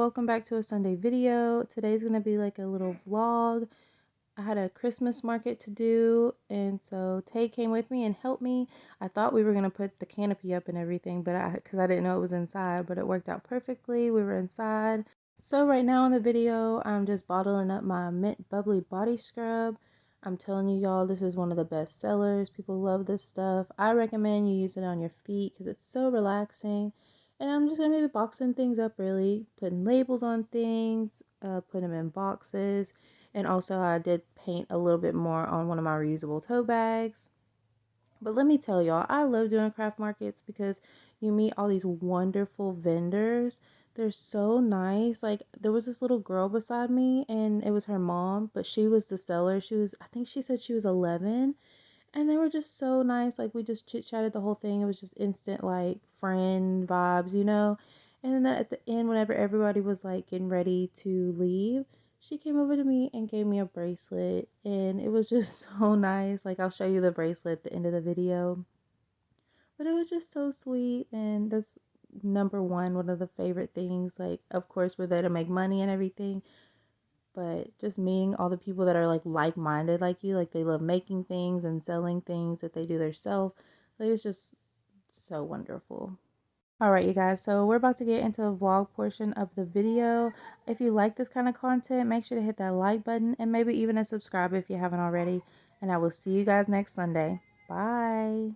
welcome back to a Sunday video. Today's gonna be like a little vlog. I had a Christmas market to do, and so Tay came with me and helped me. I thought we were gonna put the canopy up and everything, but because I didn't know it was inside, but it worked out perfectly. We were inside. So right now in the video, I'm just bottling up my mint bubbly body scrub. I'm telling you y'all, this is one of the best sellers. People love this stuff. I recommend you use it on your feet because it's so relaxing. And I'm just going to be boxing things up, really, putting labels on things, putting them in boxes. And also I did paint a little bit more on one of my reusable tote bags. But let me tell y'all, I love doing craft markets because you meet all these wonderful vendors. They're so nice. Like, there was this little girl beside me, and it was her mom, but she was the seller. I think she said she was 11. And they were just so nice. Like, we just chit-chatted the whole thing. It was just instant, like, friend vibes, you know? And then at the end, whenever everybody was, like, getting ready to leave, she came over to me and gave me a bracelet. And it was just so nice. Like, I'll show you the bracelet at the end of the video. But it was just so sweet. And that's one of the favorite things. Like, of course, we're there to make money and everything. But just meeting all the people that are like-minded like you, like they love making things and selling things that they do themselves. Like, it's just so wonderful. All right, you guys, so we're about to get into the vlog portion of the video. If you like this kind of content, make sure to hit that like button and maybe even a subscribe if you haven't already. And I will see you guys next Sunday. Bye.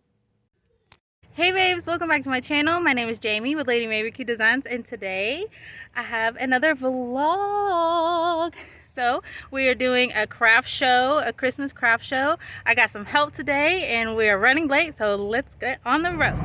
Hey babes, welcome back to my channel. My name is Jamie with LadyMeraki Designs, and today I have another vlog. So we are doing a craft show, a Christmas craft show. I got some help today and we are running late, so let's get on the road.